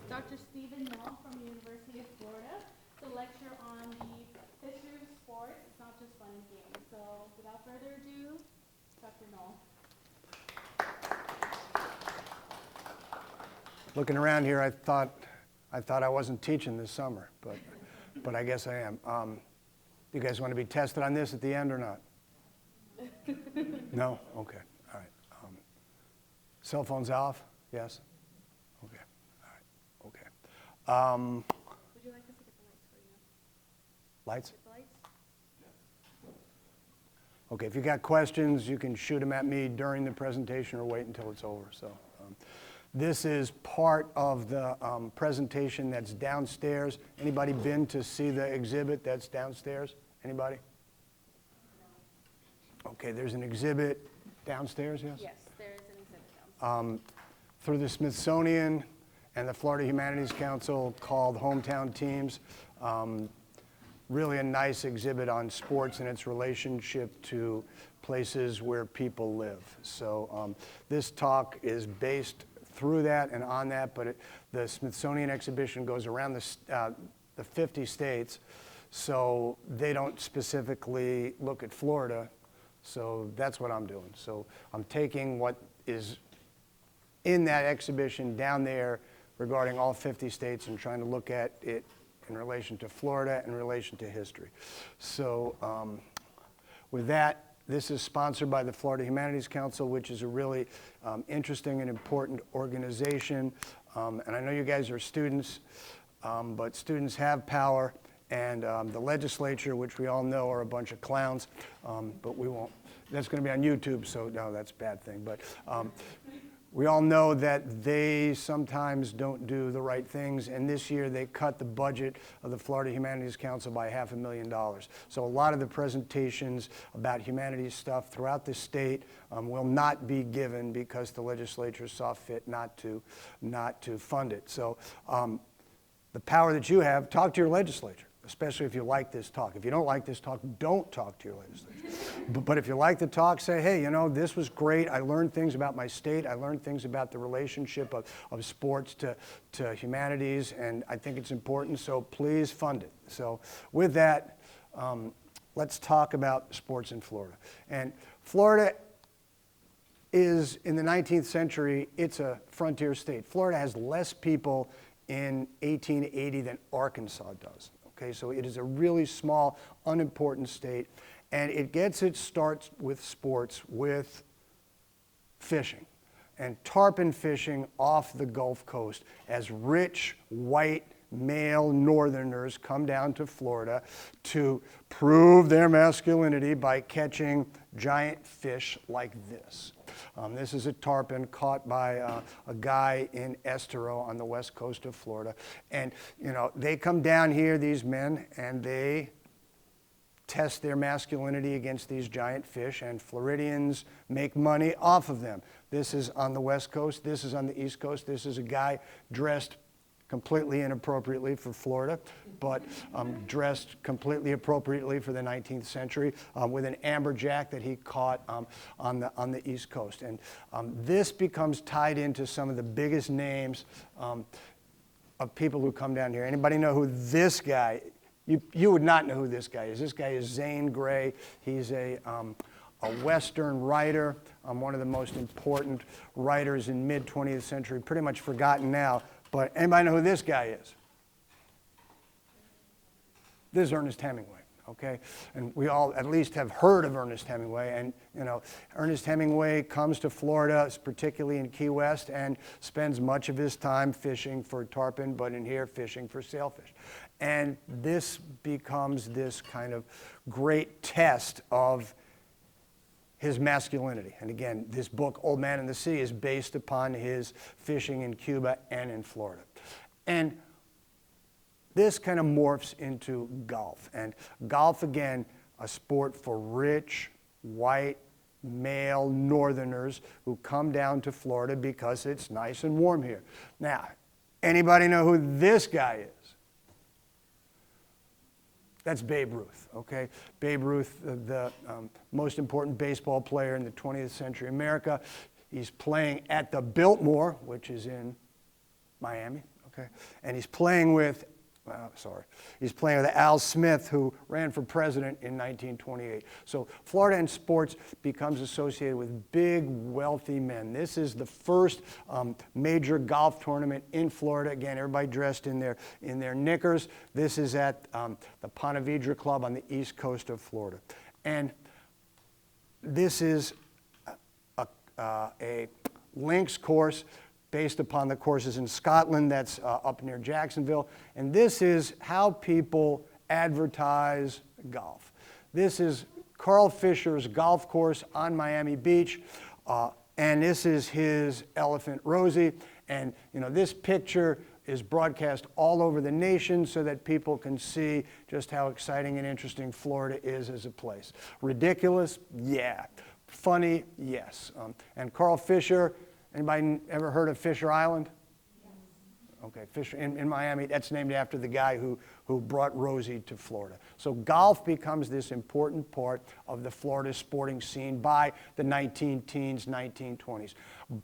Dr. Stephen Null from the University of Florida to lecture on the history of sports. It's not just fun and games. So without further ado, Dr. Null. Looking around here, I thought I wasn't teaching this summer, but I guess I am. You guys want to be tested on this at the end or not? No? Okay. All right. Cell phones off? Yes? Okay. All right. Okay. Would you like us to get the lights for you? Lights? The lights? Okay. If you got questions, you can shoot them at me during the presentation or wait until it's over. So, this is part of the presentation that's downstairs. Anybody been to see the exhibit that's downstairs? Anybody? Okay, there's an exhibit downstairs, yes? Yes, there is an exhibit downstairs. Through the Smithsonian and the Florida Humanities Council called Hometown Teams. Really a nice exhibit on sports and its relationship to places where people live. So this talk is based through that and on that, but the Smithsonian exhibition goes around the 50 states, so they don't specifically look at Florida, so that's what I'm doing. So I'm taking what is in that exhibition down there regarding all 50 states and trying to look at it in relation to Florida, in relation to history. So with that, this is sponsored by the Florida Humanities Council, which is a really interesting and important organization. And I know you guys are students, but students have power. And the legislature, which we all know are a bunch of clowns, but we won't. That's going to be on YouTube, so no, that's a bad thing. But we all know that they sometimes don't do the right things, and this year they cut the budget of the Florida Humanities Council by $500,000. So a lot of the presentations about humanities stuff throughout the state will not be given because the legislature saw fit not to fund it. So the power that you have, talk to your legislature, especially if you like this talk. If you don't like this talk, don't talk to your legislature. But if you like the talk, say, hey, you know, this was great. I learned things about my state. I learned things about the relationship of sports to humanities, and I think it's important, so please fund it. So with that, let's talk about sports in Florida. And Florida is, in the 19th century, it's a frontier state. Florida has less people in 1880 than Arkansas does. Okay, so it is a really small, unimportant state, and it gets its start with sports, with fishing, and tarpon fishing off the Gulf Coast as rich, white, male northerners come down to Florida to prove their masculinity by catching giant fish like this. This is a tarpon caught by a guy in Estero on the west coast of Florida. And, you know, they come down here, these men, and they test their masculinity against these giant fish, and Floridians make money off of them. This is on the west coast. This is on the east coast. This is a guy dressed completely inappropriately for Florida, but dressed completely appropriately for the 19th century with an amberjack that he caught on the East Coast. And this becomes tied into some of the biggest names of people who come down here. Anybody know who this guy? You would not know who this guy is. This guy is Zane Grey. He's a Western writer, one of the most important writers in mid-20th century, pretty much forgotten now. But anybody know who this guy is? This is Ernest Hemingway, okay? And we all at least have heard of Ernest Hemingway. And, you know, Ernest Hemingway comes to Florida, particularly in Key West, and spends much of his time fishing for tarpon, but in here fishing for sailfish. And this becomes this kind of great test of his masculinity. And again, this book, Old Man and the Sea, is based upon his fishing in Cuba and in Florida. And this kind of morphs into golf. And golf, again, a sport for rich, white, male northerners who come down to Florida because it's nice and warm here. Now, anybody know who this guy is? That's Babe Ruth, okay? Babe Ruth, the most important baseball player in the 20th century America. He's playing at the Biltmore, which is in Miami, okay? And he's playing with, he's playing with Al Smith, who ran for president in 1928. So Florida and sports becomes associated with big, wealthy men. This is the first major golf tournament in Florida. Again, everybody dressed in their knickers. This is at the Ponte Vedra Club on the east coast of Florida. And this is a links course based upon the courses in Scotland that's up near Jacksonville. And this is how people advertise golf. This is Carl Fisher's golf course on Miami Beach, and this is his Elephant Rosie. And this picture is broadcast all over the nation so that people can see just how exciting and interesting Florida is as a place. Ridiculous? Yeah. Funny? Yes. And Carl Fisher, anybody ever heard of Fisher Island? Okay, Fisher in Miami, that's named after the guy who brought Rosie to Florida. So golf becomes this important part of the Florida sporting scene by the 19-teens, 1920s.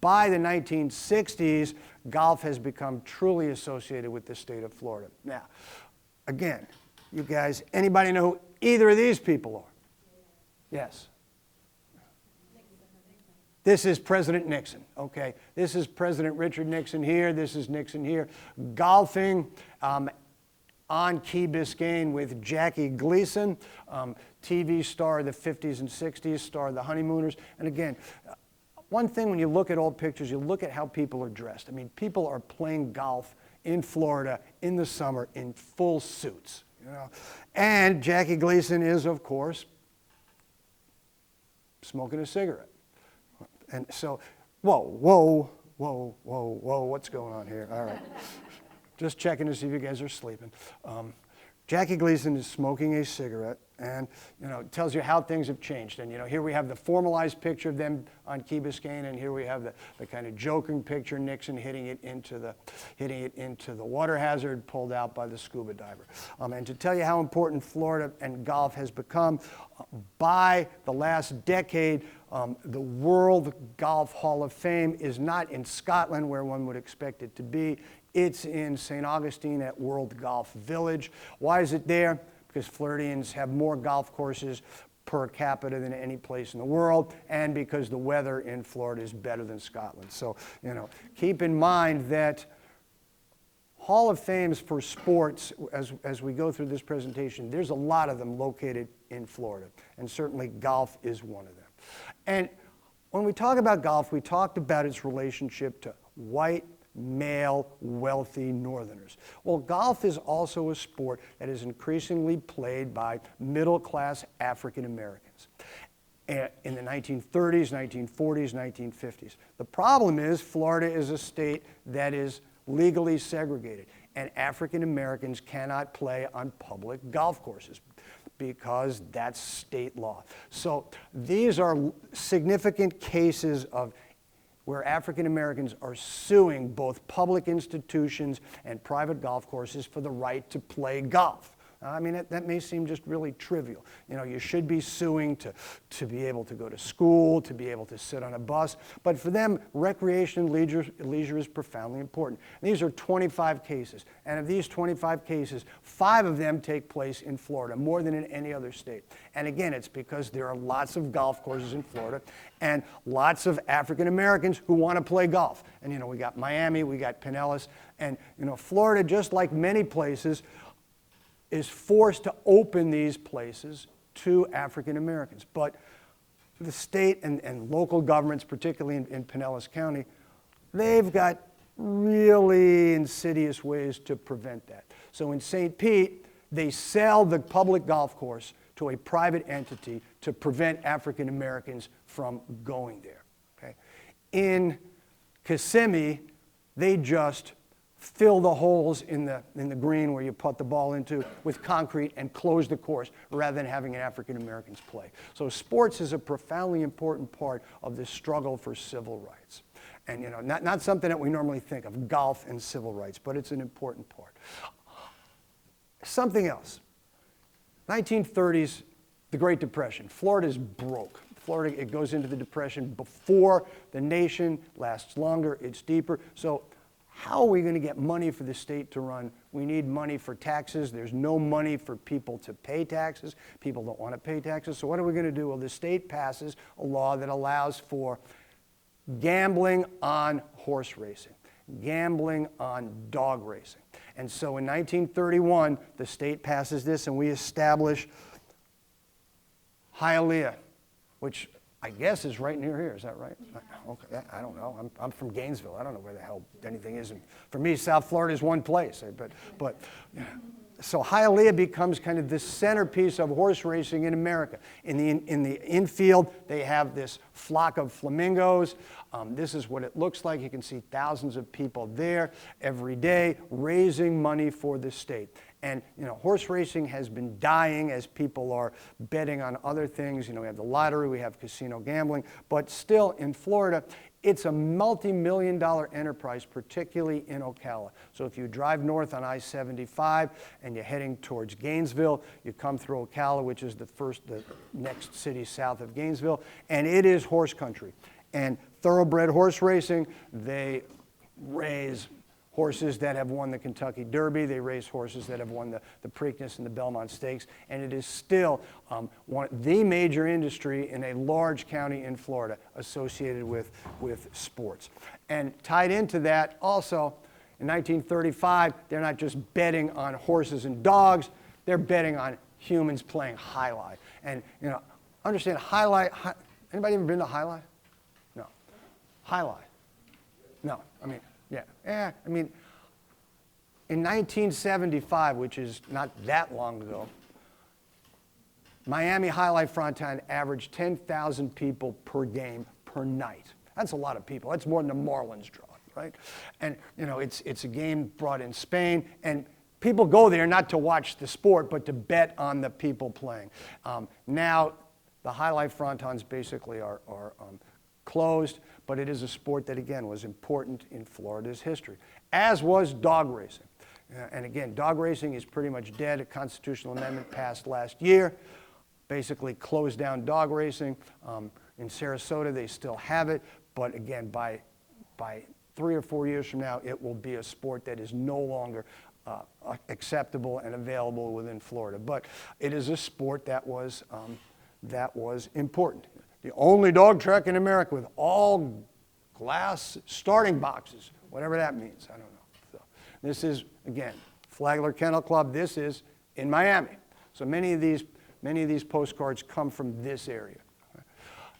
By the 1960s, golf has become truly associated with the state of Florida. Now, again, you guys, anybody know who either of these people are? Yes. This is President Nixon, okay? This is President Richard Nixon here. This is Nixon here. Golfing on Key Biscayne with Jackie Gleason, TV star of the 50s and 60s, star of the Honeymooners. And again, one thing when you look at old pictures, you look at how people are dressed. I mean, people are playing golf in Florida in the summer in full suits, And Jackie Gleason is, of course, smoking a cigarette. And so, whoa, what's going on here? All right. Just checking to see if you guys are sleeping. Jackie Gleason is smoking a cigarette, and it tells you how things have changed. And here we have the formalized picture of them on Key Biscayne, and here we have the kind of joking picture, Nixon hitting it into the water hazard pulled out by the scuba diver. And to tell you how important Florida and golf has become, by the last decade, the World Golf Hall of Fame is not in Scotland, where one would expect it to be. It's in St. Augustine at World Golf Village. Why is it there? Because Floridians have more golf courses per capita than any place in the world, and because the weather in Florida is better than Scotland. So, keep in mind that Hall of Fames for sports, as we go through this presentation, there's a lot of them located in Florida, and certainly golf is one of them. And when we talk about golf, we talked about its relationship to white, male, wealthy Northerners. Well, golf is also a sport that is increasingly played by middle-class African Americans in the 1930s, 1940s, 1950s. The problem is Florida is a state that is legally segregated, and African Americans cannot play on public golf courses because that's state law. So these are significant cases of where African Americans are suing both public institutions and private golf courses for the right to play golf. I mean, that may seem just really trivial. You should be suing to be able to go to school, to be able to sit on a bus. But for them, recreation and leisure is profoundly important. These are 25 cases. And of these 25 cases, 5 of them take place in Florida, more than in any other state. And again, it's because there are lots of golf courses in Florida and lots of African Americans who want to play golf. And, we got Miami, we got Pinellas. And, Florida, just like many places, is forced to open these places to African Americans. But the state and local governments, particularly in Pinellas County, they've got really insidious ways to prevent that. So in St. Pete, they sell the public golf course to a private entity to prevent African Americans from going there. Okay? In Kissimmee, they just fill the holes in the green where you put the ball into with concrete and close the course rather than having African Americans play. So sports is a profoundly important part of this struggle for civil rights. And not something that we normally think of, golf and civil rights, but it's an important part. Something else. 1930s, the Great Depression. Florida's broke. Florida, it goes into the Depression before the nation, lasts longer, it's deeper. So how are we going to get money for the state to run? We need money for taxes. There's no money for people to pay taxes. People don't want to pay taxes. So what are we going to do? Well, the state passes a law that allows for gambling on horse racing, gambling on dog racing. And so in 1931, the state passes this, and we establish Hialeah, which I guess is right near here. Is that right? Yeah. Okay, I don't know. I'm from Gainesville. I don't know where the hell anything is. And for me, South Florida is one place. But yeah. So Hialeah becomes kind of the centerpiece of horse racing in America. In the infield, they have this flock of flamingos. This is what it looks like. You can see thousands of people there every day raising money for the state. And horse racing has been dying as people are betting on other things. We have the lottery, we have casino gambling, but still in Florida, it's a multi-million-dollar enterprise, particularly in Ocala. So if you drive north on I-75 and you're heading towards Gainesville, you come through Ocala, which is the next city south of Gainesville, and it is horse country. And thoroughbred horse racing, they raise horses that have won the Kentucky Derby. They race horses that have won the Preakness and the Belmont Stakes. And it is still the major industry in a large county in Florida associated with sports. And tied into that also, in 1935, they're not just betting on horses and dogs, they're betting on humans playing Jai Alai. And understand Jai Alai, anybody ever been to Jai Alai? No. Jai Alai? No. Yeah. In 1975, which is not that long ago, Miami Jai Alai Fronton averaged 10,000 people per game per night. That's a lot of people. That's more than the Marlins draw, right? And it's a game brought in Spain, and people go there not to watch the sport, but to bet on the people playing. Now, the Jai Alai Frontons basically are closed, but it is a sport that, again, was important in Florida's history, as was dog racing. And again, dog racing is pretty much dead. A constitutional amendment passed last year, basically closed down dog racing. In Sarasota, they still have it, but again, by 3 or 4 years from now, it will be a sport that is no longer acceptable and available within Florida. But it is a sport that was important. The only dog track in America with all glass starting boxes, whatever that means, I don't know. So this is, again, Flagler Kennel Club. This is in Miami. So many of these postcards come from this area.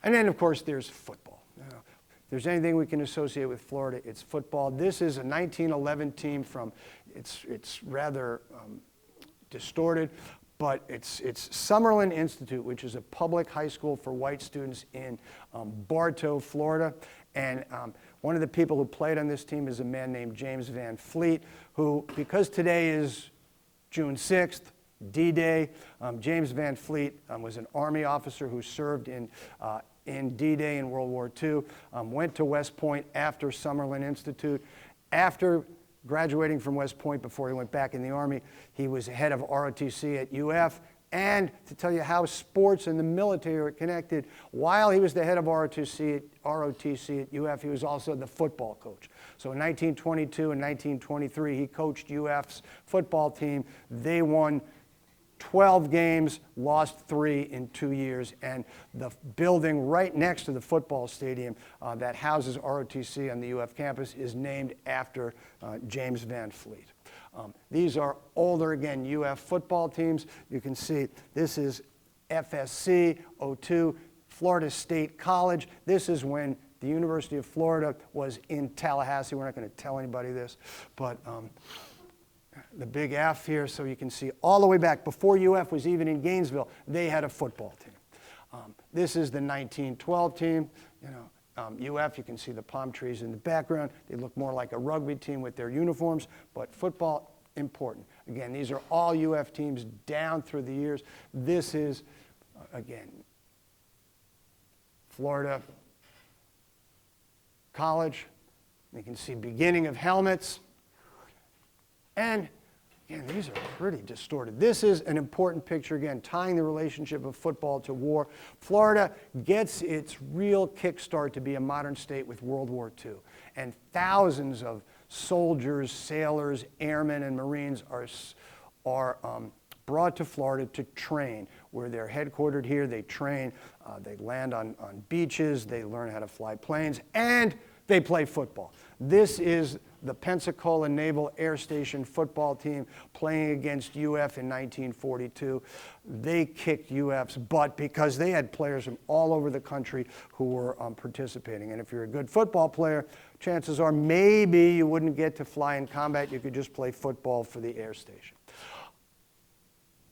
And then, of course, there's football. If there's anything we can associate with Florida, it's football. This is a 1911 team from, it's rather distorted, but it's Summerlin Institute, which is a public high school for white students in Bartow, Florida. And one of the people who played on this team is a man named James Van Fleet, who, because today is June 6th, D-Day, James Van Fleet was an Army officer who served in D-Day in World War II, went to West Point after Summerlin Institute. After graduating from West Point, before he went back in the Army, he was head of ROTC at UF. And to tell you how sports and the military are connected, while he was the head of ROTC at UF, he was also the football coach. So in 1922 and 1923, he coached UF's football team. They won 12 games, lost 3 in 2 years, and the building right next to the football stadium that houses ROTC on the UF campus is named after James Van Fleet. These are older, again, UF football teams. You can see this is FSC 02, Florida State College. This is when the University of Florida was in Tallahassee. We're not going to tell anybody this, but the big F here, so you can see all the way back. Before UF was even in Gainesville, they had a football team. This is the 1912 team. UF, you can see the palm trees in the background. They look more like a rugby team with their uniforms, but football, important. Again, these are all UF teams down through the years. This is, again, Florida College. You can see beginning of helmets. And again, these are pretty distorted. This is an important picture, again, tying the relationship of football to war. Florida gets its real kickstart to be a modern state with World War II. And thousands of soldiers, sailors, airmen, and Marines are brought to Florida to train, where they're headquartered here. They train, they land on beaches, they learn how to fly planes, and they play football. This is the Pensacola Naval Air Station football team playing against UF in 1942. They kicked UF's butt because they had players from all over the country who were participating. And if you're a good football player, chances are maybe you wouldn't get to fly in combat. You could just play football for the air station.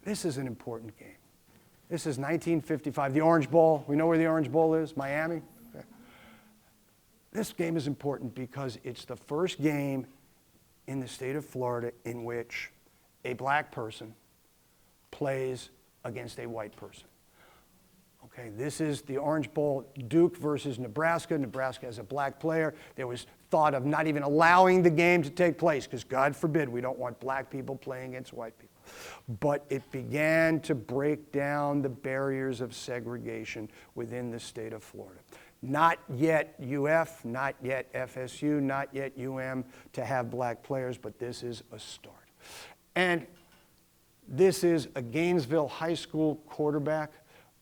This is an important game. This is 1955, the Orange Bowl. We know where the Orange Bowl is, Miami. Okay. This game is important because it's the first game in the state of Florida in which a black person plays against a white person. Okay, this is the Orange Bowl, Duke versus Nebraska. Nebraska has a black player. There was thought of not even allowing the game to take place because, God forbid, we don't want black people playing against white people. But it began to break down the barriers of segregation within the state of Florida. Not yet UF, not yet FSU, not yet to have black players, but this is a start. And this is a Gainesville High School quarterback.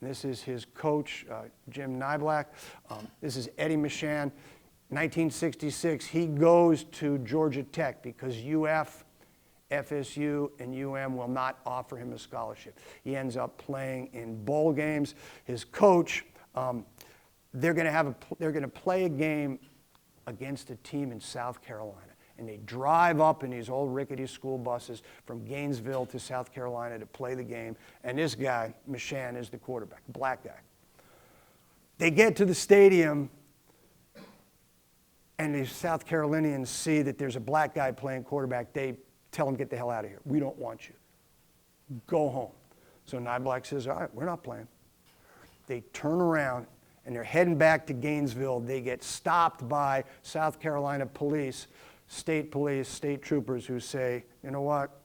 This is his coach, Jim Nyblack. This is Eddie Mishan. 1966, he goes to Georgia Tech because UF, FSU, and will not offer him a scholarship. He ends up playing in bowl games. His coach, they're going to play a game against a team in South Carolina. And they drive up in these old rickety school buses from Gainesville to South Carolina to play the game. And this guy, Mishan, is the quarterback, black guy. They get to the stadium, and the South Carolinians see that there's a black guy playing quarterback. They tell him, get the hell out of here. We don't want you. Go home. So Nyblack says, all right, we're not playing. They turn around, and they're heading back to Gainesville. They get stopped by South Carolina police, state troopers who say, you know what,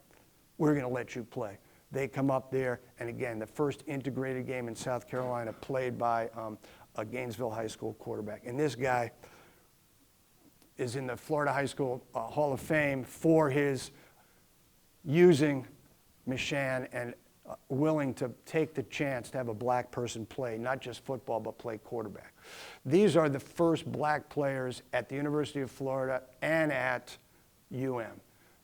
we're going to let you play. They come up there, and again, the first integrated game in South Carolina played by a Gainesville High School quarterback. And this guy is in the Florida High School Hall of Fame for his using Mishan and willing to take the chance to have a black person play, not just football, but play quarterback. These are the first black players at the University of Florida and at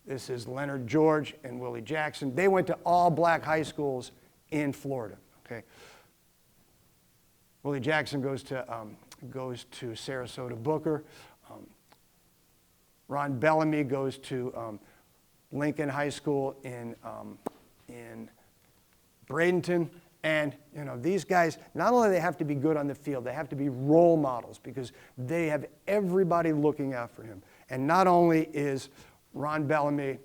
This is Leonard George and Willie Jackson. They went to all black high schools in Florida. Okay. Willie Jackson goes to Sarasota Booker. Ron Bellamy goes to Lincoln High School in Bradenton. And you know, these guys, not only do they have to be good on the field, they have to be role models because they have everybody looking out for him. And not only is Ron Bellamy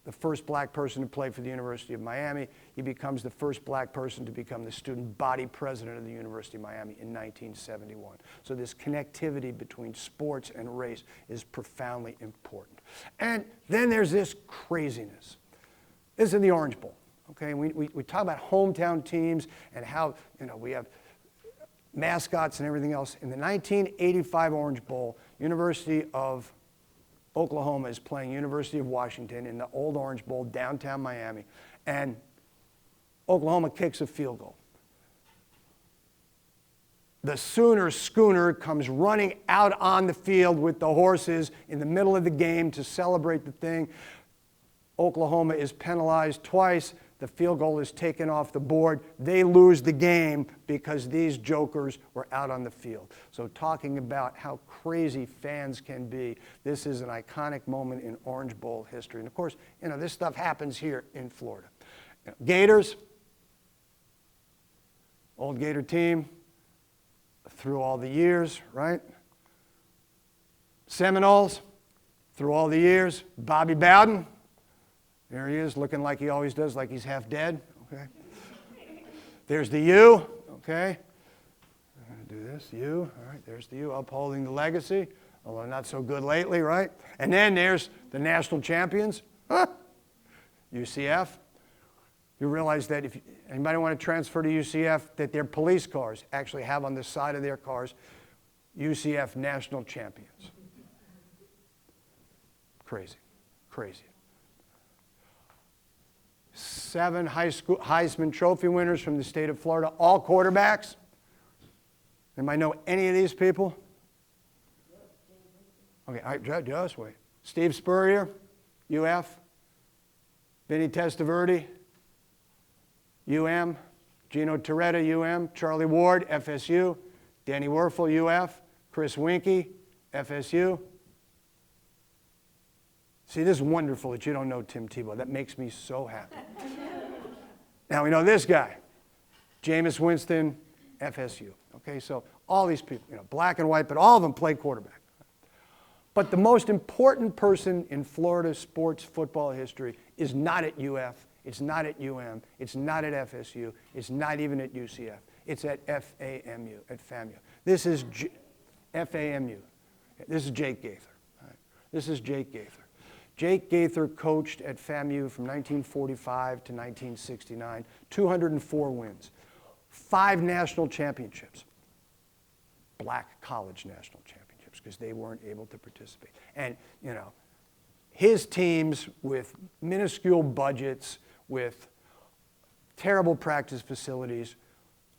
the first black person to play for the University of Miami, he becomes the first black person to become the student body president of the University of Miami in 1971. So this connectivity between sports and race is profoundly important. And then there's this craziness. This is the Orange Bowl. Okay, we talk about hometown teams and how, you know, we have mascots and everything else. In the 1985 Orange Bowl, University of Oklahoma is playing University of Washington in the old Orange Bowl, downtown Miami, and Oklahoma kicks a field goal. The Sooner schooner comes running out on the field with the horses in the middle of the game to celebrate the thing. Oklahoma is penalized twice. The field goal is taken off the board. They lose the game because these jokers were out on the field. So talking about how crazy fans can be, this is an iconic moment in Orange Bowl history. And of course, you know, this stuff happens here in Florida. You know, Gators, old Gator team, through all the years, right? Seminoles, through all the years. Bobby Bowden. There he is, looking like he always does, like he's half dead, okay? There's the U, okay? I'm gonna do this, U, all right, there's the U, upholding the legacy, although not so good lately, right? And then there's the national champions, UCF. You realize that if anybody want to transfer to UCF, that their police cars actually have on the side of their cars, UCF national champions. Crazy, crazy. 7 high school Heisman Trophy winners from the state of Florida, all quarterbacks. Anybody know any of these people? Okay, all right, just wait. Steve Spurrier, UF. Vinny Testaverde, UM. Gino Torretta, UM. Charlie Ward, FSU. Danny Werfel, UF. Chris Winkie, FSU. See, this is wonderful that you don't know Tim Tebow. That makes me so happy. Now we know this guy, Jameis Winston, FSU. Okay, so all these people, black and white, but all of them play quarterback. But the most important person in Florida sports football history is not at UF, it's not at UM, it's not at FSU, it's not even at UCF. It's at FAMU, at FAMU. This is FAMU. This is Jake Gaither. All right. This is Jake Gaither. Jake Gaither coached at FAMU from 1945 to 1969, 204 wins, 5 national championships, black college national championships, because they weren't able to participate. And, his teams with minuscule budgets, with terrible practice facilities,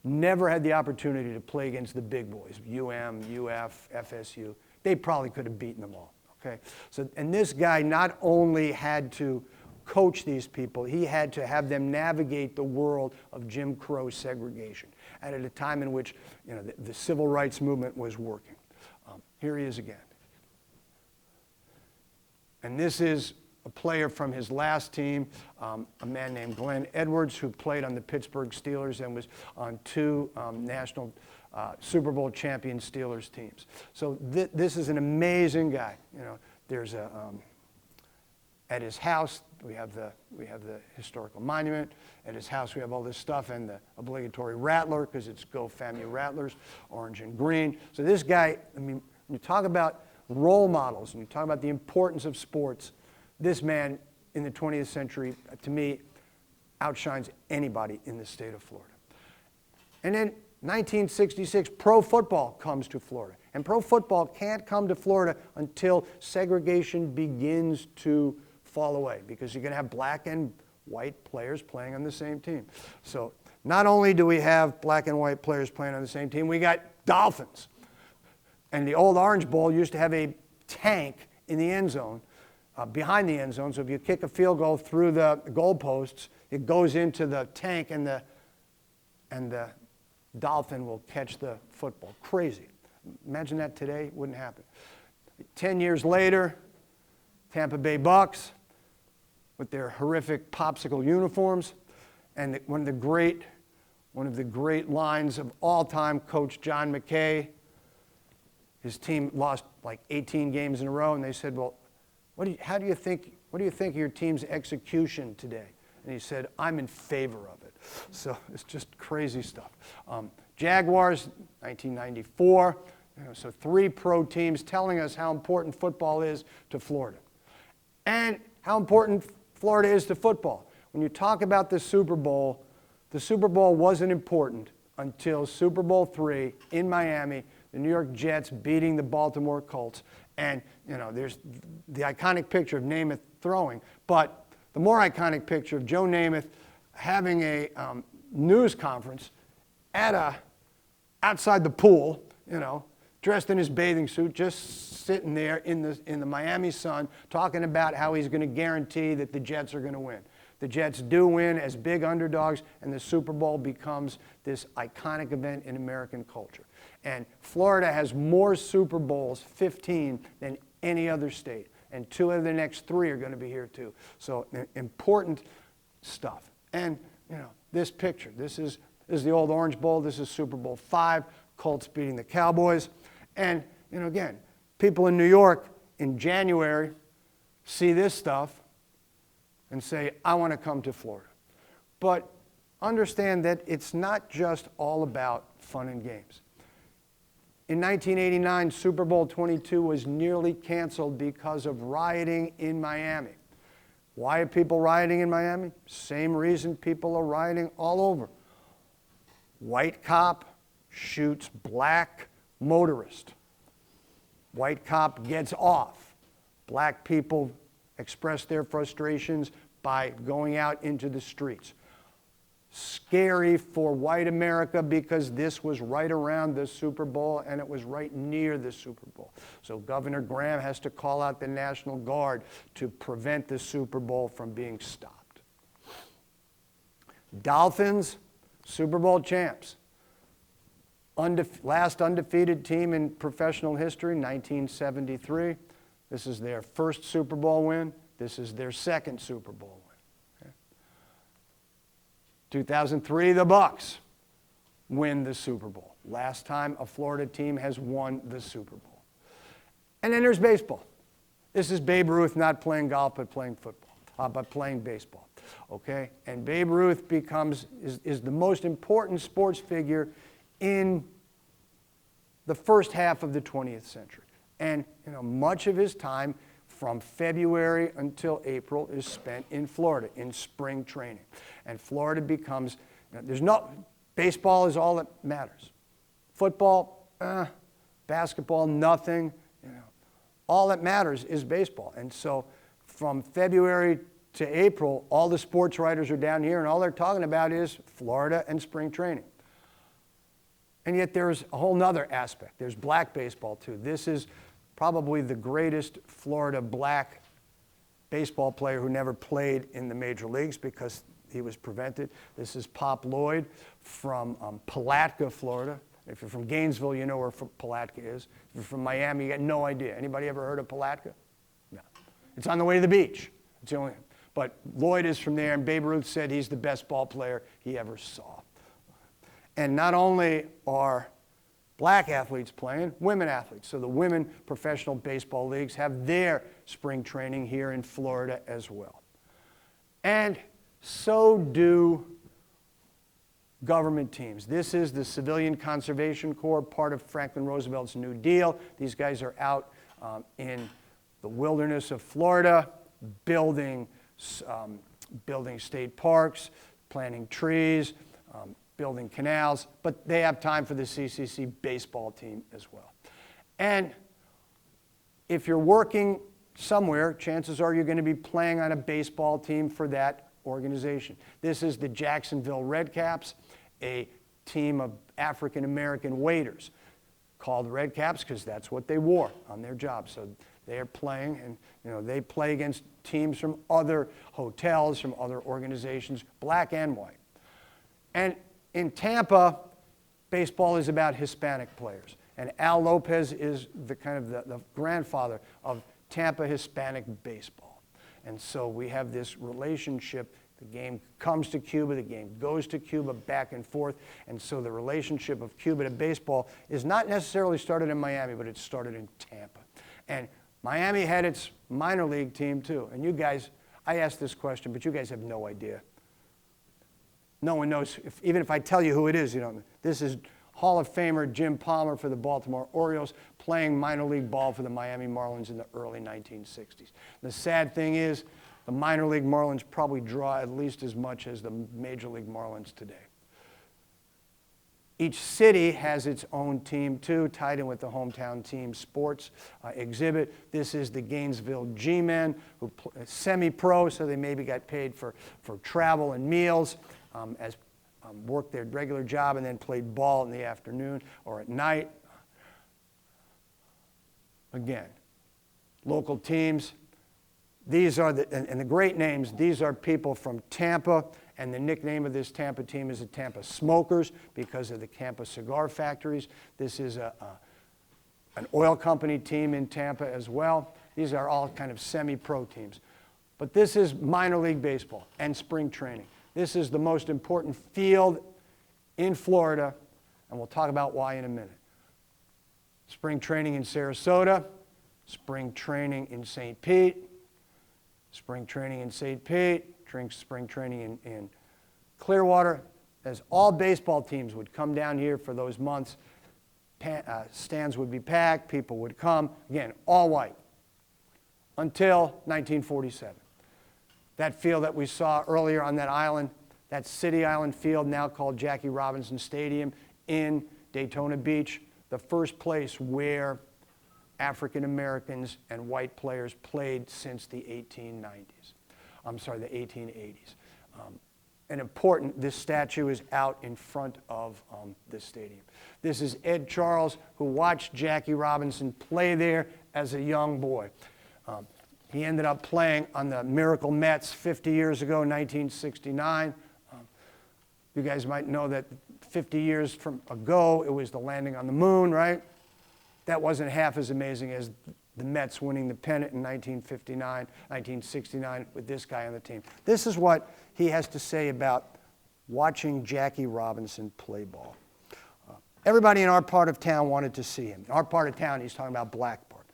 never had the opportunity to play against the big boys, UM, UF, FSU. They probably could have beaten them all. Okay, so and this guy not only had to coach these people, he had to have them navigate the world of Jim Crow segregation, and at a time in which the civil rights movement was working. Here he is again, and this is a player from his last team, a man named Glenn Edwards, who played on the Pittsburgh Steelers and was on 2 national Super Bowl champion Steelers teams. So this is an amazing guy. There's at his house we have the historical monument. At his house we have all this stuff and the obligatory rattler, because it's Go FAMU Rattlers, orange and green. So this guy, when you talk about role models and you talk about the importance of sports, this man in the 20th century, to me, outshines anybody in the state of Florida. And then 1966, pro football comes to Florida. And pro football can't come to Florida until segregation begins to fall away, because you're going to have black and white players playing on the same team. So not only do we have black and white players playing on the same team, we got Dolphins. And the old Orange Bowl used to have a tank in the end zone, behind the end zone. So if you kick a field goal through the goalposts, it goes into the tank, and the Dolphin will catch the football. Crazy. Imagine that today. Wouldn't happen. 10 years later, Tampa Bay Bucks with their horrific popsicle uniforms, and one of the great lines of all time, Coach John McKay. His team lost like 18 games in a row, and they said, "Well, what do you think of your team's execution today?" And he said, "I'm in favor of it." So it's just crazy stuff. Jaguars, 1994. So 3 pro teams telling us how important football is to Florida, and how important Florida is to football. When you talk about the Super Bowl wasn't important until Super Bowl III in Miami, the New York Jets beating the Baltimore Colts. And, there's the iconic picture of Namath throwing, but the more iconic picture of Joe Namath having a news conference outside the pool, dressed in his bathing suit, just sitting there in the Miami sun, talking about how he's going to guarantee that the Jets are going to win. The Jets do win as big underdogs, and the Super Bowl becomes this iconic event in American culture. And Florida has more Super Bowls, 15, than any other state. And 2 of the next 3 are going to be here too. So important stuff. And, this picture, this is the old Orange Bowl. This is Super Bowl V, Colts beating the Cowboys. And, again, people in New York in January see this stuff and say, I want to come to Florida. But understand that it's not just all about fun and games. In 1989, Super Bowl 22 was nearly canceled because of rioting in Miami. Why are people rioting in Miami? Same reason people are rioting all over. White cop shoots black motorist. White cop gets off. Black people expressed their frustrations by going out into the streets. Scary for white America because this was right around the Super Bowl and it was right near the Super Bowl. So Governor Graham has to call out the National Guard to prevent the Super Bowl from being stopped. Dolphins, Super Bowl champs. Last undefeated team in professional history, 1973. This is their first Super Bowl win. This is their second Super Bowl win. Okay. 2003, the Bucks win the Super Bowl. Last time a Florida team has won the Super Bowl. And then there's baseball. This is Babe Ruth not playing golf but playing football, but playing baseball. Okay? And Babe Ruth is the most important sports figure in the first half of the 20th century. And much of his time from February until April is spent in Florida in spring training. And Florida becomes, baseball is all that matters. Football, basketball, nothing. All that matters is baseball. And so from February to April, all the sports writers are down here and all they're talking about is Florida and spring training. And yet there's a whole nother aspect. There's black baseball too. This is probably the greatest Florida black baseball player who never played in the major leagues because he was prevented. This is Pop Lloyd from Palatka, Florida. If you're from Gainesville, you know where Palatka is. If you're from Miami, you got no idea. Anybody ever heard of Palatka? No. It's on the way to the beach. It's the only. But Lloyd is from there, and Babe Ruth said he's the best ball player he ever saw. And not only are black athletes playing, women athletes. So the women professional baseball leagues have their spring training here in Florida as well. And so do government teams. This is the Civilian Conservation Corps, part of Franklin Roosevelt's New Deal. These guys are out in the wilderness of Florida, building state parks, planting trees, building canals, but they have time for the CCC baseball team as well. And if you're working somewhere, chances are you're going to be playing on a baseball team for that organization. This is the Jacksonville Redcaps, a team of African American waiters called Redcaps because that's what they wore on their job. So they're playing, and they play against teams from other hotels, from other organizations, black and white. And in Tampa, baseball is about Hispanic players. And Al Lopez is the grandfather of Tampa Hispanic baseball. And so we have this relationship. The game comes to Cuba, the game goes to Cuba, back and forth. And so the relationship of Cuba to baseball is not necessarily started in Miami, but it started in Tampa. And Miami had its minor league team too. And you guys, I asked this question, but you guys have no idea. No one knows, even if I tell you who it is, you don't know. This is Hall of Famer Jim Palmer for the Baltimore Orioles playing minor league ball for the Miami Marlins in the early 1960s. The sad thing is the minor league Marlins probably draw at least as much as the major league Marlins today. Each city has its own team too, tied in with the hometown team sports exhibit. This is the Gainesville G-Men, who semi-pro, so they maybe got paid for travel and meals. Worked their regular job and then played ball in the afternoon or at night. Again, local teams. These are the great names. These are people from Tampa, and the nickname of this Tampa team is the Tampa Smokers because of the Tampa cigar factories. This is an oil company team in Tampa as well. These are all kind of semi-pro teams. But this is minor league baseball and spring training. This is the most important field in Florida, and we'll talk about why in a minute. Spring training in Sarasota, spring training in St. Pete, spring training in St. Pete, spring training in Clearwater. As all baseball teams would come down here for those months, stands would be packed, people would come, again, all white, until 1947. That field that we saw earlier on that island, that City Island field now called Jackie Robinson Stadium in Daytona Beach, the first place where African Americans and white players played since the 1890s. I'm sorry, the 1880s. And important, this statue is out in front of this stadium. This is Ed Charles, who watched Jackie Robinson play there as a young boy. He ended up playing on the Miracle Mets 50 years ago, 1969. You guys might know that 50 years ago, it was the landing on the moon, right? That wasn't half as amazing as the Mets winning the pennant in 1969 with this guy on the team. This is what he has to say about watching Jackie Robinson play ball. Everybody in our part of town wanted to see him. In our part of town, he's talking about Blackpark.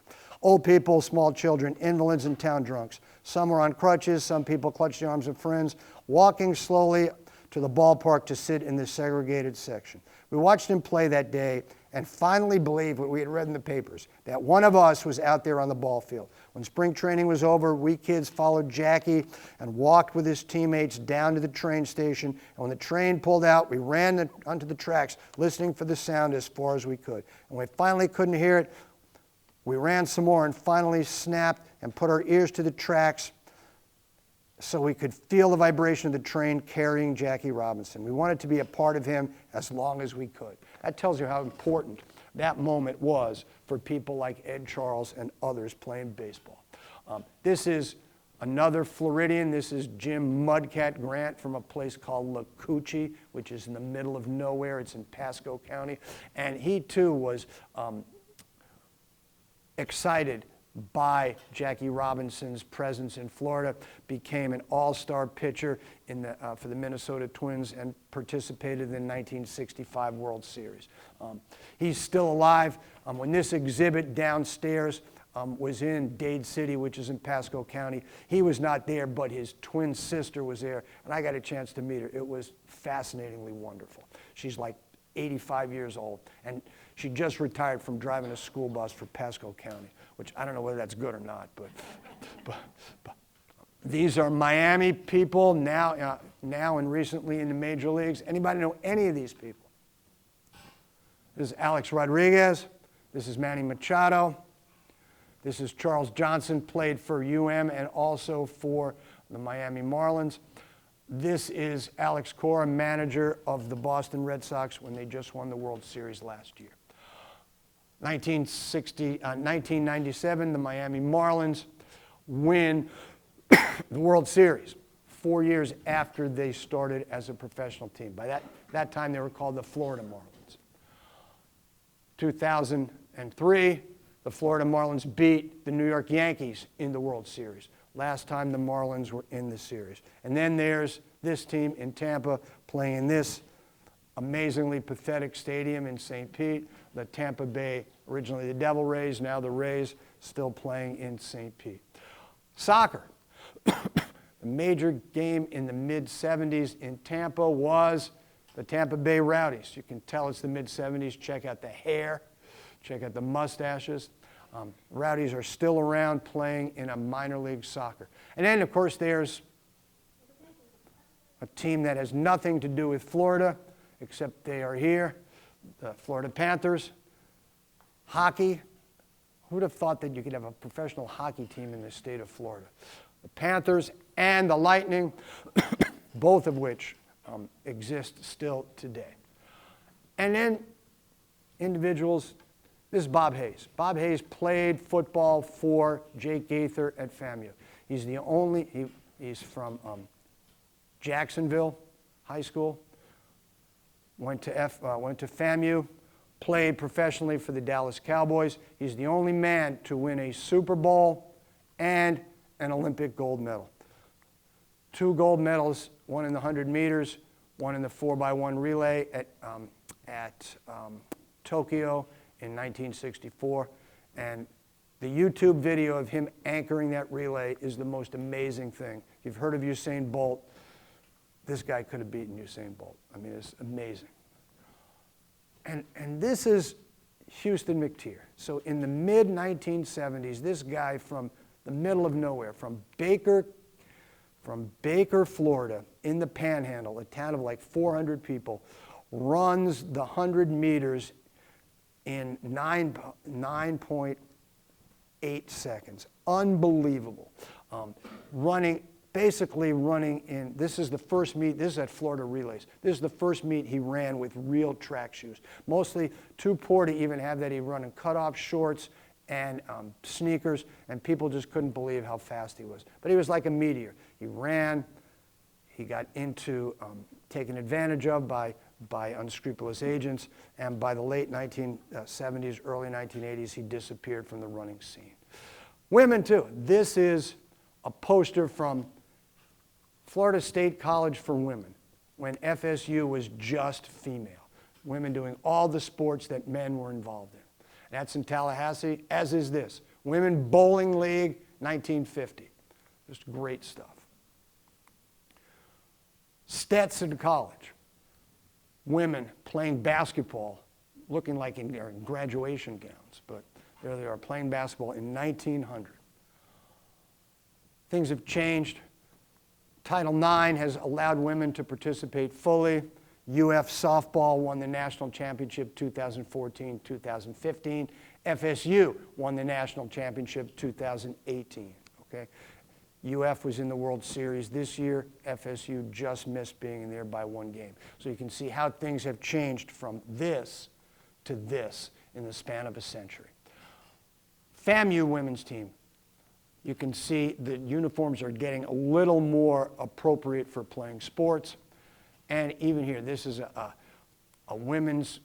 Old people, small children, invalids, and town drunks. Some were on crutches, some people clutched the arms of friends, walking slowly to the ballpark to sit in the segregated section. We watched him play that day and finally believed what we had read in the papers, that one of us was out there on the ball field. When spring training was over, we kids followed Jackie and walked with his teammates down to the train station. And when the train pulled out, we ran onto the tracks, listening for the sound as far as we could. And when we finally couldn't hear it, we ran some more and finally snapped and put our ears to the tracks so we could feel the vibration of the train carrying Jackie Robinson. We wanted to be a part of him as long as we could. That tells you how important that moment was for people like Ed Charles and others playing baseball. This is another Floridian. This is Jim Mudcat Grant from a place called La Cucci, which is in the middle of nowhere. It's in Pasco County. And he too was excited by Jackie Robinson's presence in Florida, became an all-star pitcher for the Minnesota Twins and participated in the 1965 World Series. He's still alive. When this exhibit downstairs was in Dade City, which is in Pasco County, he was not there, but his twin sister was there, and I got a chance to meet her. It was fascinatingly wonderful. She's like 85 years old, and she just retired from driving a school bus for Pasco County, which I don't know whether that's good or not, but these are Miami people now and recently in the major leagues. Anybody know any of these people? This is Alex Rodriguez. This is Manny Machado. This is Charles Johnson, played for and also for the Miami Marlins. This is Alex Cora, manager of the Boston Red Sox when they just won the World Series last year. 1997, the Miami Marlins win the World Series 4 years after they started as a professional team. By that time, they were called the Florida Marlins. 2003, the Florida Marlins beat the New York Yankees in the World Series. Last time the Marlins were in the series. And then there's this team in Tampa playing in this amazingly pathetic stadium in St. Pete, the Tampa Bay, originally the Devil Rays, now the Rays, still playing in St. Pete. Soccer. The major game in the mid-'70s in Tampa was the Tampa Bay Rowdies. You can tell it's the mid-'70s. Check out the hair. Check out the mustaches. Rowdies are still around playing in a minor league soccer. And then, of course, there's a team that has nothing to do with Florida, except they are here, the Florida Panthers. Hockey. Who would have thought that you could have a professional hockey team in the state of Florida? The Panthers and the Lightning, both of which exist still today. And then individuals. This is Bob Hayes. Bob Hayes played football for Jake Gaither at FAMU. He's he's from Jacksonville High School, went to FAMU, played professionally for the Dallas Cowboys. He's the only man to win a Super Bowl and an Olympic gold medal. 2 gold medals, one in the 100 meters, one in the 4x1 relay at Tokyo in 1964, and the YouTube video of him anchoring that relay is the most amazing thing. If you've heard of Usain Bolt, this guy could have beaten Usain Bolt. I mean, it's amazing. And this is Houston McTeer. So in the mid-1970s, this guy from the middle of nowhere, from Baker, Florida, in the Panhandle, a town of like 400 people, runs the 100 meters in 9.8 8 seconds. Unbelievable. Basically running in, this is the first meet, this is at Florida Relays. This is the first meet he ran with real track shoes. Mostly too poor to even have that. He run in cutoff shorts and sneakers, and people just couldn't believe how fast he was. But he was like a meteor. He ran, he got into taken advantage of by unscrupulous agents, and by the late 1970s, early 1980s, he disappeared from the running scene. Women too. This is a poster from Florida State College for Women when FSU was just female. Women doing all the sports that men were involved in. That's in Tallahassee, as is this. Women Bowling League, 1950. Just great stuff. Stetson College. Women playing basketball, looking like in their graduation gowns, but there they are playing basketball in 1900. Things have changed. Title IX has allowed women to participate fully. UF softball won the national championship 2014, 2015. FSU won the national championship 2018. Okay? UF was in the World Series this year. FSU just missed being in there by 1 game. So you can see how things have changed from this to this in the span of a century. FAMU women's team. You can see the uniforms are getting a little more appropriate for playing sports. And even here, this is a women's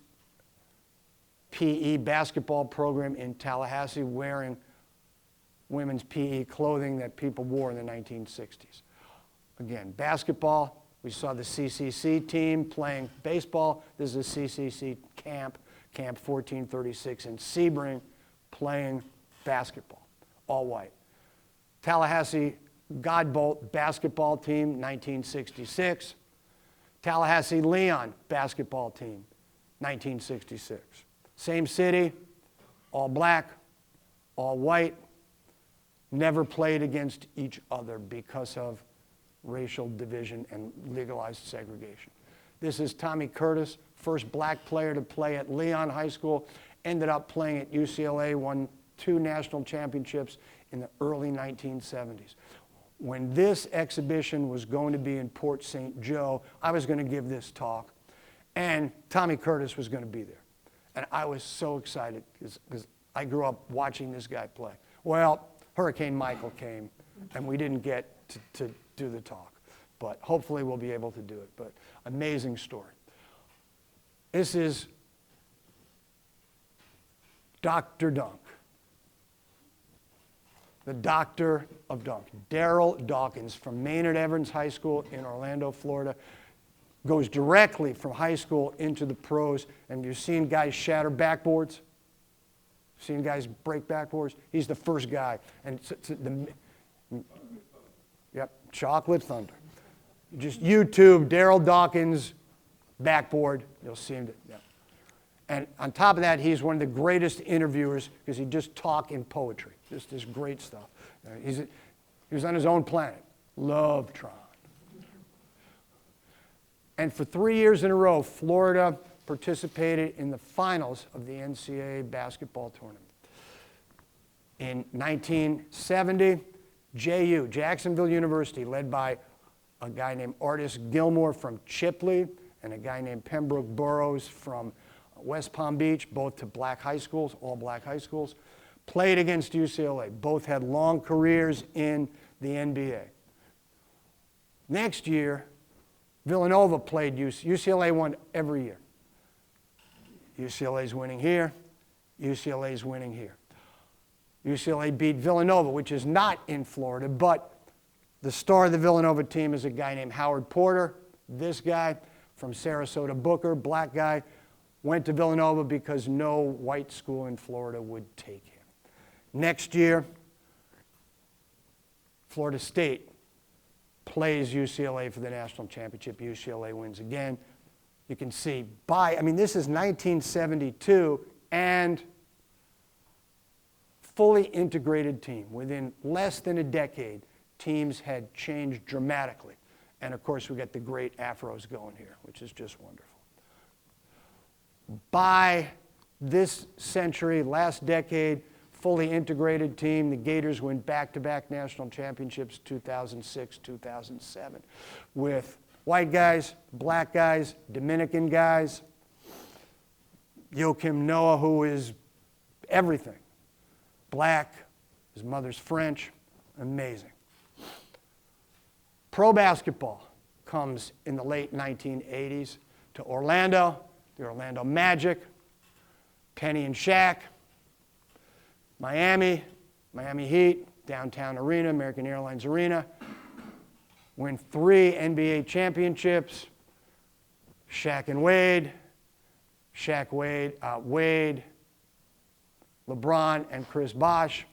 PE basketball program in Tallahassee wearing women's PE clothing that people wore in the 1960s. Again, basketball, we saw the CCC team playing baseball. This is a CCC camp, Camp 1436 in Sebring, playing basketball, all white. Tallahassee Godbolt basketball team, 1966. Tallahassee Leon basketball team, 1966. Same city, all black, all white, never played against each other because of racial division and legalized segregation. This is Tommy Curtis, first black player to play at Leon High School, ended up playing at UCLA, won 2 national championships in the early 1970s. When this exhibition was going to be in Port St. Joe, I was going to give this talk, and Tommy Curtis was going to be there. And I was so excited because I grew up watching this guy play. Well, Hurricane Michael came, and we didn't get to do the talk. But hopefully we'll be able to do it. But amazing story. This is Dr. Dunk. The doctor of dunk. Darryl Dawkins from Maynard Evans High School in Orlando, Florida. Goes directly from high school into the pros. And you've seen guys shatter backboards? Seen guys break backboards? He's the first guy. And yep, Chocolate Thunder. Just YouTube Darryl Dawkins backboard. You'll see him. Yep. And on top of that, he's one of the greatest interviewers because he just talks in poetry. Just this great stuff. He was on his own planet. Lovetron. And for 3 years in a row, Florida participated in the finals of the NCAA basketball tournament. In 1970, JU, Jacksonville University, led by a guy named Artis Gilmore from Chipley and a guy named Pembroke Burrows from West Palm Beach, both to black high schools, all black high schools, played against UCLA. Both had long careers in the NBA. Next year, Villanova played UCLA won every year. UCLA's winning here, UCLA's winning here. UCLA beat Villanova, which is not in Florida, but the star of the Villanova team is a guy named Howard Porter. This guy from Sarasota Booker, black guy, went to Villanova because no white school in Florida would take him. Next year, Florida State plays UCLA for the national championship. UCLA wins again. You can see this is 1972, and fully integrated team. Within less than a decade, teams had changed dramatically. And of course, we got the great afros going here, which is just wonderful. By this century, last decade, fully integrated team. The Gators win back-to-back national championships, 2006, 2007, with white guys, black guys, Dominican guys. Joakim Noah, who is everything. Black, his mother's French, amazing. Pro basketball comes in the late 1980s to Orlando, the Orlando Magic, Penny and Shaq, Miami Heat, Downtown Arena, American Airlines Arena, win 3 NBA championships, Shaq and Wade, Wade, LeBron, and Chris Bosh.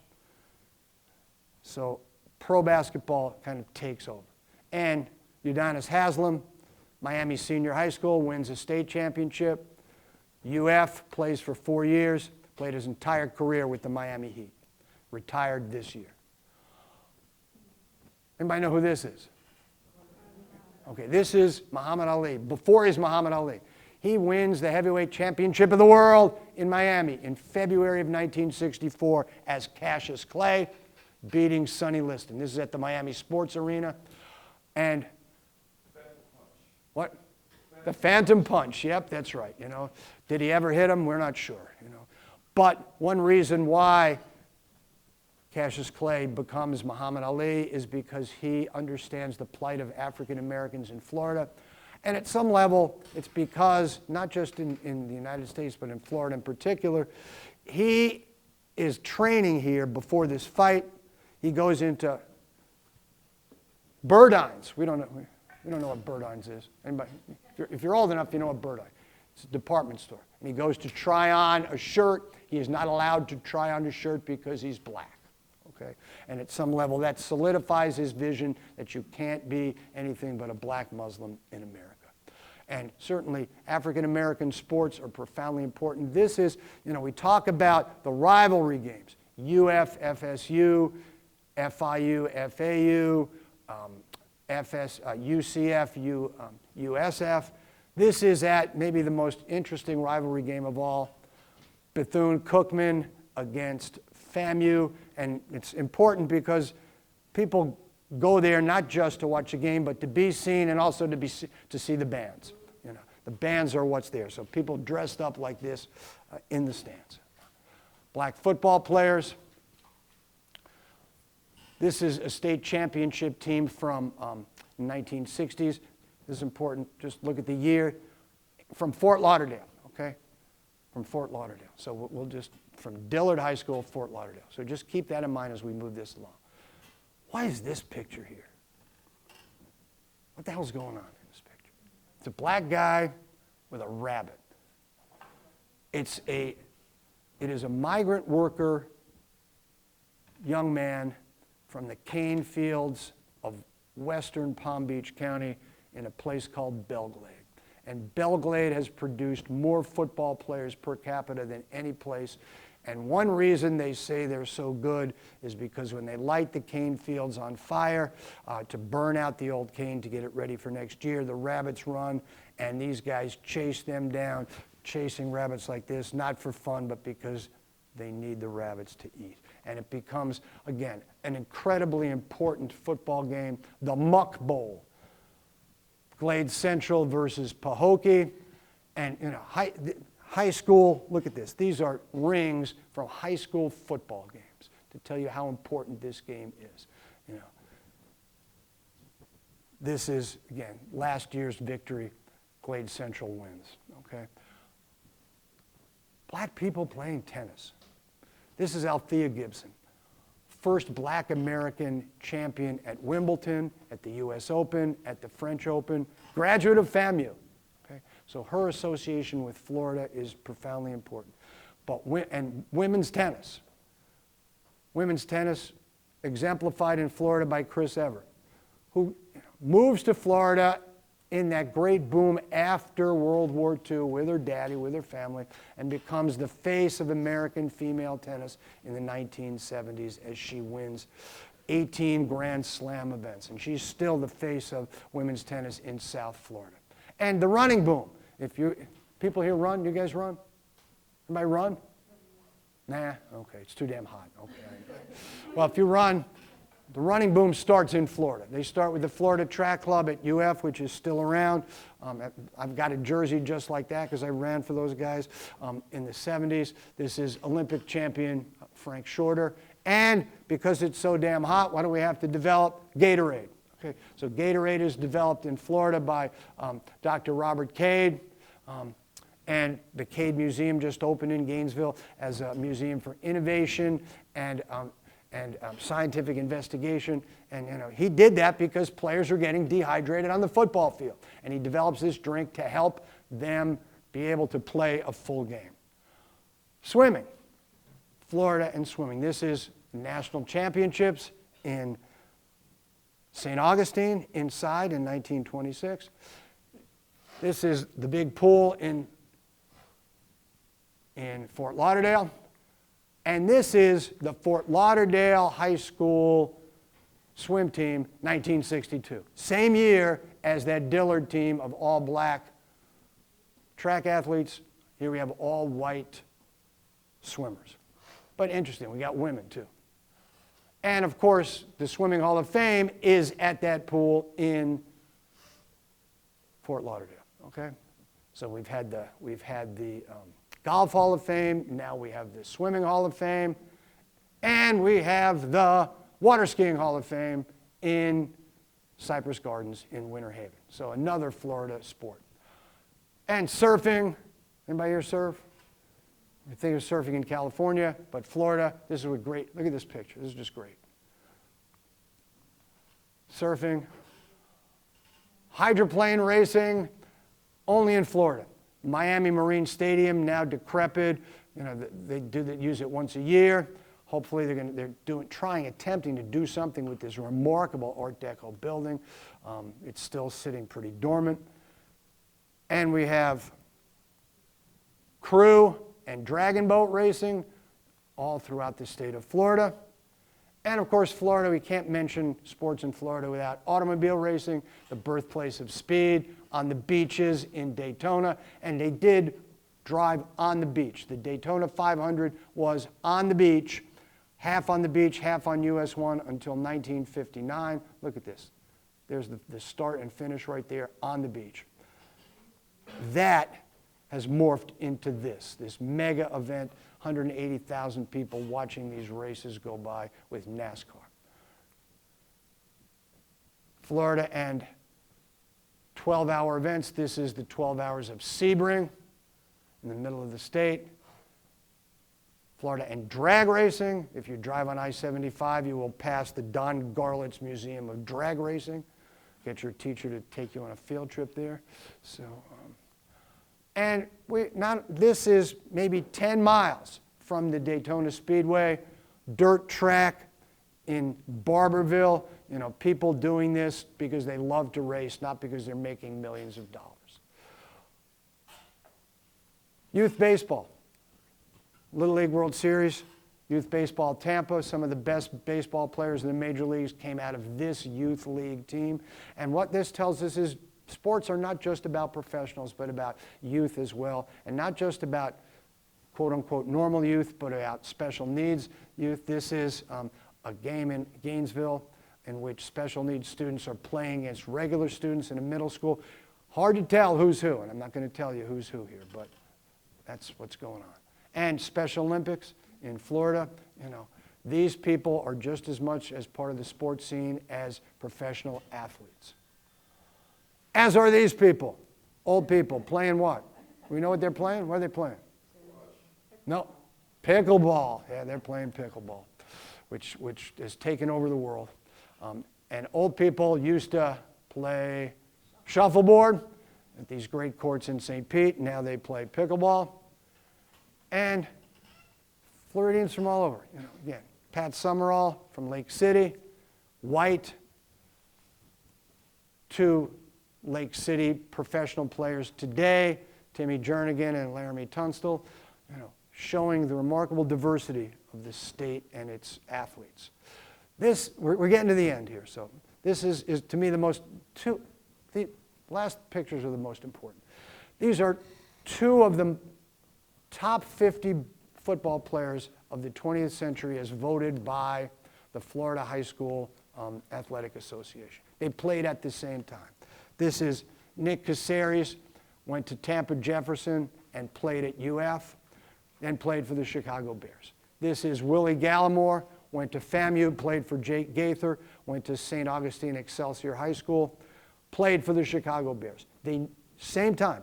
So pro basketball kind of takes over. And Udonis Haslem, Miami Senior High School, wins a state championship. UF plays for 4 years, played his entire career with the Miami Heat. Retired this year. Anybody know who this is? Okay, this is Muhammad Ali. Before he's Muhammad Ali. He wins the heavyweight championship of the world in Miami in February of 1964 as Cassius Clay, beating Sonny Liston. This is at the Miami Sports Arena. And what? The Phantom Punch. Yep, that's right. You know, did he ever hit him? We're not sure. You know, but one reason why Cassius Clay becomes Muhammad Ali is because he understands the plight of African Americans in Florida. And at some level, it's because, not just in the United States, but in Florida in particular, he is training here before this fight. He goes into Burdines. We don't know what Burdines is. Anybody? If you're old enough, you know what Burdines is. It's a department store. And he goes to try on a shirt. He is not allowed to try on a shirt because he's black. Okay? And at some level, that solidifies his vision that you can't be anything but a black Muslim in America. And certainly, African-American sports are profoundly important. This is, you know, we talk about the rivalry games. UF, FSU, FIU, FAU, UCF, USF. This is at maybe the most interesting rivalry game of all. Bethune-Cookman against FAMU. And it's important because people go there not just to watch a game, but to be seen and also to see the bands. You know, the bands are what's there. So people dressed up like this in the stands. Black football players. This is a state championship team from 1960s. This is important. Just look at the year. From Fort Lauderdale, okay? From Fort Lauderdale. So we'll just, from Dillard High School, Fort Lauderdale. So just keep that in mind as we move this along. Why is this picture here? What the hell's going on in this picture? It's a black guy with a rabbit. It is a migrant worker, young man from the cane fields of western Palm Beach County in a place called Belglade. And Belglade has produced more football players per capita than any place. And one reason they say they're so good is because when they light the cane fields on fire to burn out the old cane to get it ready for next year, the rabbits run, and these guys chase them down, chasing rabbits like this, not for fun, but because they need the rabbits to eat. And it becomes, again, an incredibly important football game, the Muck Bowl. Glade Central versus Pahokee. And, you know, high school, look at this. These are rings from high school football games to tell you how important this game is. You know, this is, again, last year's victory. Glade Central wins, okay? Black people playing tennis. This is Althea Gibson, first black American champion at Wimbledon, at the US Open, at the French Open, graduate of FAMU. Okay? So her association with Florida is profoundly important. And women's tennis. Women's tennis exemplified in Florida by Chris Evert, who moves to Florida in that great boom after World War II with her daddy, with her family, and becomes the face of American female tennis in the 1970s as she wins 18 Grand Slam events. And she's still the face of women's tennis in South Florida. And the running boom. People here run? You guys run? Anybody run? Nah? Okay, it's too damn hot. Okay. Well, if you run, the running boom starts in Florida. They start with the Florida Track Club at UF, which is still around. I've got a jersey just like that because I ran for those guys in the 70s. This is Olympic champion Frank Shorter. And because it's so damn hot, what do we have to develop? Gatorade. Okay, so Gatorade is developed in Florida by Dr. Robert Cade. And the Cade Museum just opened in Gainesville as a museum for innovation and scientific investigation. And he did that because players are getting dehydrated on the football field. And he develops this drink to help them be able to play a full game. Swimming. Florida and swimming. This is national championships in St. Augustine inside in 1926. This is the big pool in Fort Lauderdale. And this is the Fort Lauderdale High School swim team, 1962. Same year as that Dillard team of all black track athletes. Here we have all white swimmers. But interesting, we got women too. And of course, the Swimming Hall of Fame is at that pool in Fort Lauderdale, okay? So we've had the Golf Hall of Fame, now we have the Swimming Hall of Fame, and we have the Water Skiing Hall of Fame in Cypress Gardens in Winter Haven. So another Florida sport. And surfing, anybody here surf? You think of surfing in California, but Florida, this is a great, look at this picture, this is just great. Surfing, hydroplane racing, only in Florida. Miami Marine Stadium, now decrepit. They use it once a year. Hopefully attempting to do something with this remarkable Art Deco building. It's still sitting pretty dormant. And we have crew and dragon boat racing all throughout the state of Florida. And of course, Florida, we can't mention sports in Florida without automobile racing, the birthplace of speed, on the beaches in Daytona. And they did drive on the beach. The Daytona 500 was on the beach, half on the beach, half on US 1 until 1959. Look at this. There's the start and finish right there on the beach. That has morphed into this mega event, 180,000 people watching these races go by with NASCAR. Florida and 12-hour events. This is the 12 hours of Sebring in the middle of the state. Florida and drag racing. If you drive on I-75, you will pass the Don Garlitz Museum of Drag Racing. Get your teacher to take you on a field trip there. So, this is maybe 10 miles from the Daytona Speedway, dirt track in Barberville. People doing this because they love to race, not because they're making millions of dollars. Youth baseball. Little League World Series, youth baseball Tampa. Some of the best baseball players in the major leagues came out of this youth league team. And what this tells us is sports are not just about professionals, but about youth as well. And not just about quote-unquote normal youth, but about special needs youth. This is a game in Gainesville in which special needs students are playing against regular students in a middle school. Hard to tell who's who, and I'm not going to tell you who's who here, but that's what's going on. And Special Olympics in Florida, these people are just as much as part of the sports scene as professional athletes. As are these people, old people, playing what? We know what they're playing? What are they playing? No, pickleball. Yeah, they're playing pickleball, which has taken over the world. And old people used to play shuffleboard at these great courts in St. Pete. Now they play pickleball. And Floridians from all over. Again, Pat Summerall from Lake City, white, two Lake City professional players today, Timmy Jernigan and Laramie Tunstall, showing the remarkable diversity of this state and its athletes. We're getting to the end here, so this is to me the last pictures are the most important. These are two of the top 50 football players of the 20th century as voted by the Florida High School Athletic Association. They played at the same time. This is Nick Caceres, went to Tampa Jefferson and played at UF, then played for the Chicago Bears. This is Willie Gallimore, went to FAMU, played for Jake Gaither, went to St. Augustine Excelsior High School, played for the Chicago Bears. Same time.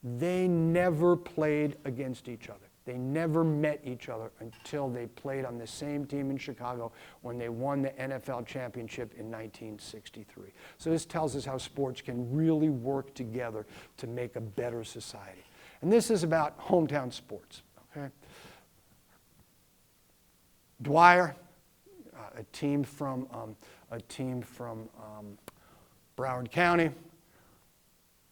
They never played against each other. They never met each other until they played on the same team in Chicago when they won the NFL championship in 1963. So this tells us how sports can really work together to make a better society. And this is about hometown sports, okay? Dwyer, a team from Broward County.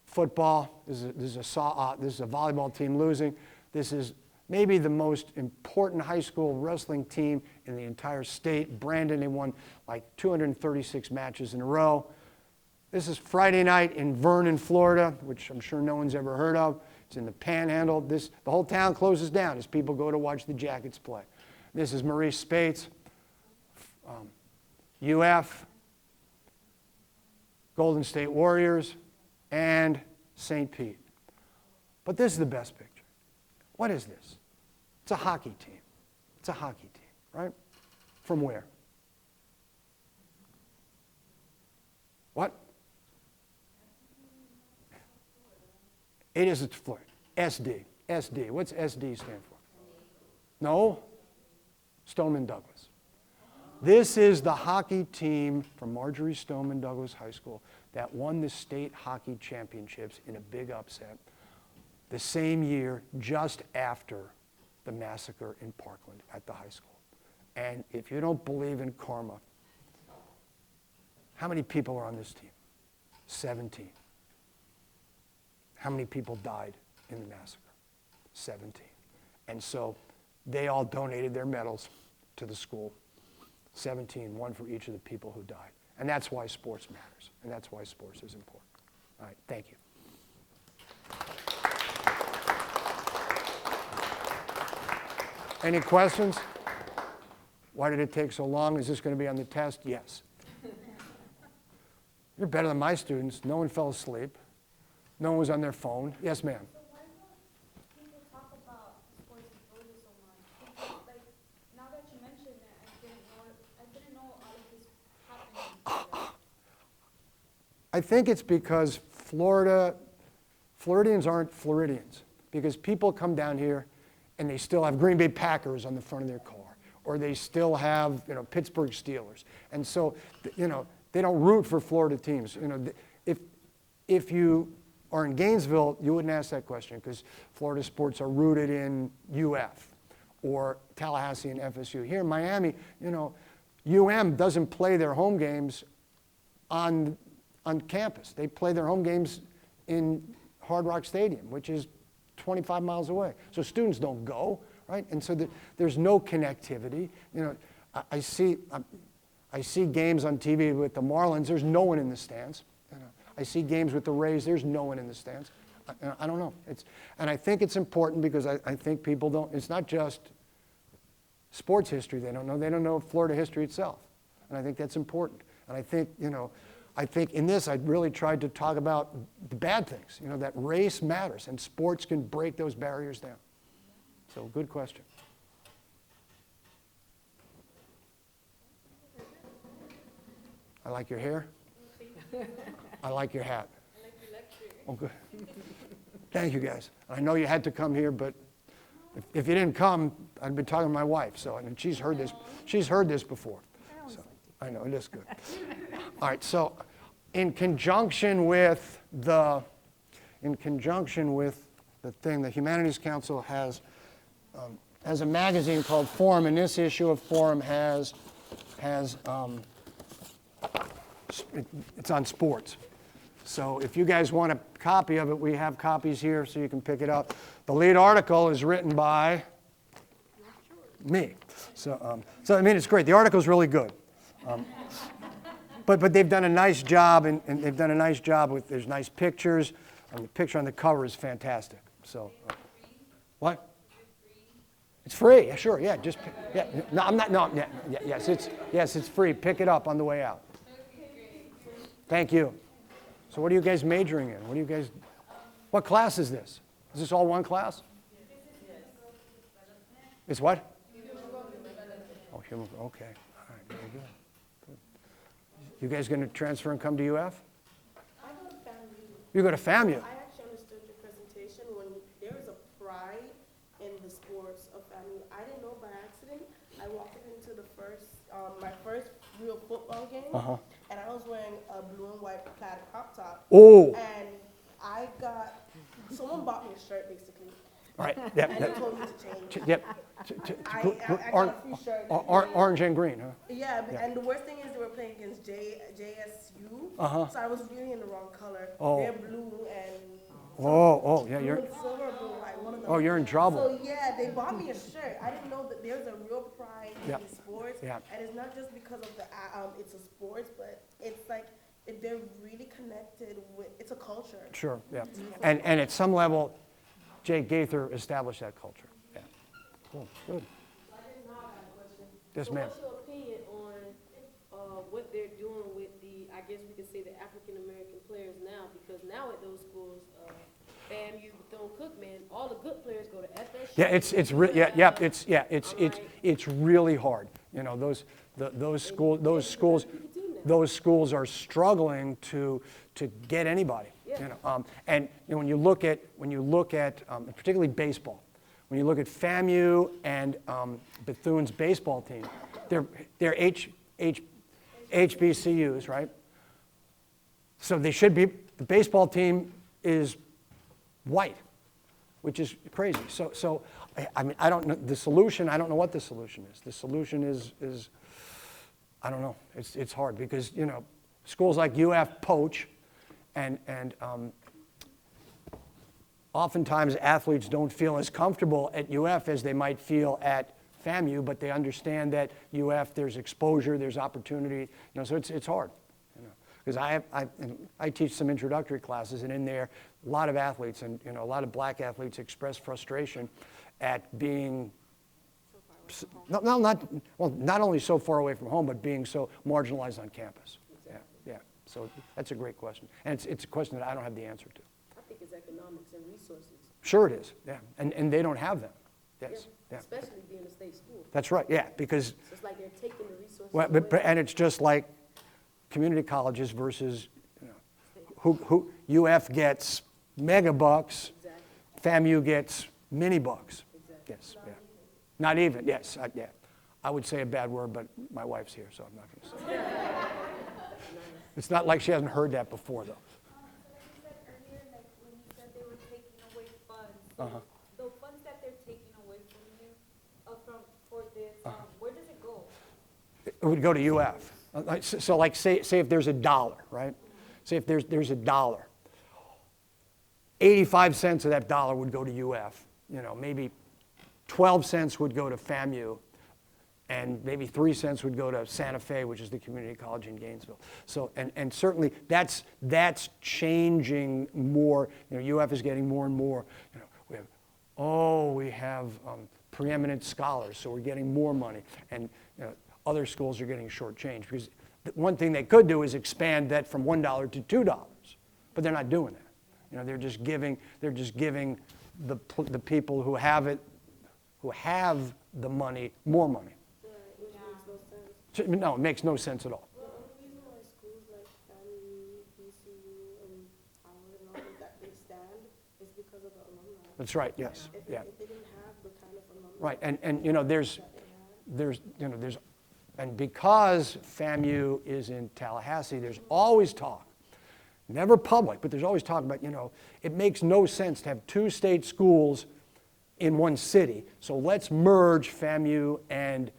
Football, this is a volleyball team losing. This is maybe the most important high school wrestling team in the entire state. Brandon, they won like 236 matches in a row. This is Friday night in Vernon, Florida, which I'm sure no one's ever heard of. It's in the Panhandle. The whole town closes down as people go to watch the Jackets play. This is Maurice Spates, UF, Golden State Warriors, and St. Pete. But this is the best picture. What is this? It's a hockey team. It's a hockey team, right? From where? What? It is Florida. SD. SD. What's SD stand for? No? Stoneman Douglas. This is the hockey team from Marjorie Stoneman Douglas High School that won the state hockey championships in a big upset the same year, just after the massacre in Parkland at the high school. And if you don't believe in karma, how many people are on this team? 17. How many people died in the massacre? 17. And so they all donated their medals to the school. 17, one for each of the people who died. And that's why sports matters. And that's why sports is important. All right, thank you. Any questions? Why did it take so long? Is this going to be on the test? Yes. You're better than my students. No one fell asleep. No one was on their phone. Yes, ma'am. So why don't people talk about sports and bullying so much? Because, like, now that you mention it, I didn't know all of this happened. I think it's because Floridians aren't Floridians. Because people come down here and they still have Green Bay Packers on the front of their car. Or they still have, Pittsburgh Steelers. And so, they don't root for Florida teams. If you are in Gainesville, you wouldn't ask that question because Florida sports are rooted in UF or Tallahassee and FSU. Here in Miami, UM doesn't play their home games on campus. They play their home games in Hard Rock Stadium, which is 25 miles away. So students don't go, right? And so there's no connectivity. I see games on TV with the Marlins. There's no one in the stands. I see games with the Rays. There's no one in the stands. I don't know. And I think it's important because I think people don't. It's not just sports history they don't know. They don't know Florida history itself. And I think that's important. And I think in this I really tried to talk about the bad things. That race matters and sports can break those barriers down. So good question. I like your hair. I like your hat. I like your lecture. Oh, good. Thank you, guys. I know you had to come here, but if you didn't come, I'd been talking to my wife. So she's heard this. She's heard this before. So I know it is good. All right. So, in conjunction with the thing, the Humanities Council has a magazine called Forum, and this issue of Forum has it's on sports. So if you guys want a copy of it, we have copies here so you can pick it up. The lead article is written by me. So it's great. The article is really good. But they've done a nice job, and they've done a nice job with, there's nice pictures, and the picture on the cover is fantastic. So, what? It's free, yeah, sure, yeah, just, yeah, no, I'm not, no, yeah, yes, it's free, pick it up on the way out. Thank you. So what are you guys majoring in? What class is this? Is this all one class? It's what? Oh, human, okay, all right, very good. Good. You guys gonna transfer and come to UF? I go to FAMU. You go to FAMU? I actually understood your presentation when there is a pride in the sports of FAMU. I didn't know by accident. I walked into the my first real football game, and I was wearing a blue and white plaid crop top. Oh, And someone bought me a shirt basically, all right, yeah, and they told me to change. yep. I got a free shirt. Orange and green, huh? Yeah, Yeah. and the worst thing is they were playing against JSU, so I was really in the wrong color. Oh. They're blue and Yeah, blue and silver, blue, like one of them. oh, you're in trouble. So yeah, they bought me a shirt. I didn't know that there's a real pride Yeah. in sports, Yeah. and it's not just because of the it's a sports, but it's like they're really connected with. It's a culture. Sure, yeah. And at some level, Jay Gaither established that culture. Yeah. Cool, good. I just now got a question. Yes, So ma'am. what's your opinion on what they're doing with I guess we could say the African American players now? Because now at those schools, FAMU, Bethune-Cookman, all the good players go to FSU. Yeah, it's really hard. You know, those schools are struggling to get anybody. You know, and you know, when you look at particularly baseball, when you look at FAMU and Bethune's baseball team, they're HBCUs, right? So they should be. The baseball team is white, which is crazy. So I mean, I don't know the solution. I don't know what the solution is. The solution is I don't know. It's hard because, you know, schools like UF poach, and oftentimes athletes don't feel as comfortable at UF as they might feel at FAMU, but they understand that UF, there's exposure, there's opportunity, you know, so it's hard, you know, because I teach some introductory classes, and in there, a lot of athletes, and you know, a lot of black athletes express frustration at being not only so far away from home, but being so marginalized on campus. Yeah. So that's a great question, and it's a question that I don't have the answer to. I think it's economics and resources. Sure it is, yeah, and they don't have them. Yes, yeah. Especially being a state school. That's right, yeah, because, So it's like they're taking the resources well, away. and it's just like community colleges versus, you know, who UF gets mega bucks, Exactly. FAMU gets mini bucks. Exactly. Yes, yeah. Not even, yes, yeah. I would say a bad word, but my wife's here, so I'm not going to say it. It's not like she hasn't heard that before, though. So like you said earlier, like when you said they were taking away funds, Uh-huh. the funds that they're taking away from you, for this, where does it go? It would go to UF. So like say if there's $1, right? Say if there's $1, 85 cents of that dollar would go to UF. You know, maybe 12 cents would go to FAMU, and maybe 3 cents would go to Santa Fe, which is the community college in Gainesville. So, and certainly that's changing more. You know, UF is getting more and more. You know, we have preeminent scholars, so we're getting more money, and you know, other schools are getting shortchanged because one thing they could do is expand that from $1 to $2, but they're not doing that. You know, they're just giving the people who have it, who have the money, more money. Which makes no sense. No, it makes no sense at all. The only reason why schools like FAMU, BCU, and Howard and all of that they stand is because of the alumni. That's right, yes, If yeah. they didn't have the kind of alumni Right, and you know, there's, that they had, and because FAMU is in Tallahassee, there's always talk, never public, but there's always talk about, you know, it makes no sense to have two state schools in one city, so let's merge FAMU and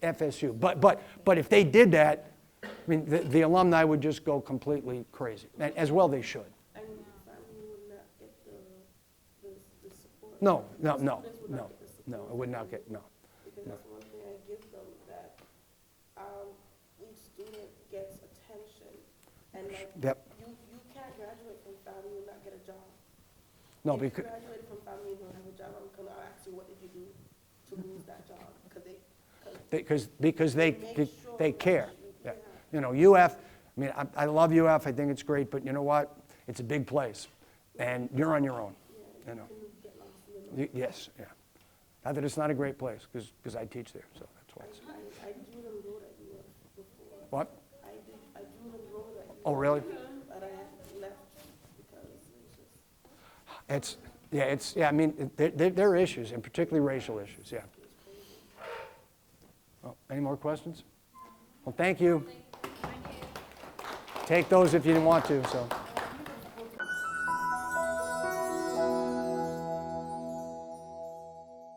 FSU. But if they did that, I mean, the alumni would just go completely crazy, and as well they should. and FAMU would not get the support. No, The students would not get the support. it would not get, no. Because No. that's one thing I give them, that each student gets attention. And like, Yep. you can't graduate from FAMU and not get a job. No, If you because, graduate from FAMU and don't have a job, I'm gonna ask you, what did you do to lose that job, because because they make sure they that care. you- Yeah. You know, UF, I mean, I love UF, I think it's great, but you know what? It's a big place, and you're on your own, you know. get lost in the Yes, yeah. Not that it's not a great place, because I teach there, so that's why. It's, I drew and wrote at UF before. what? I drew and wrote at UF. Oh, really? But I left because it's just. I mean, there are issues, and particularly racial issues, yeah. Well, any more questions? Well, thank you. Take those if you didn't want to, so.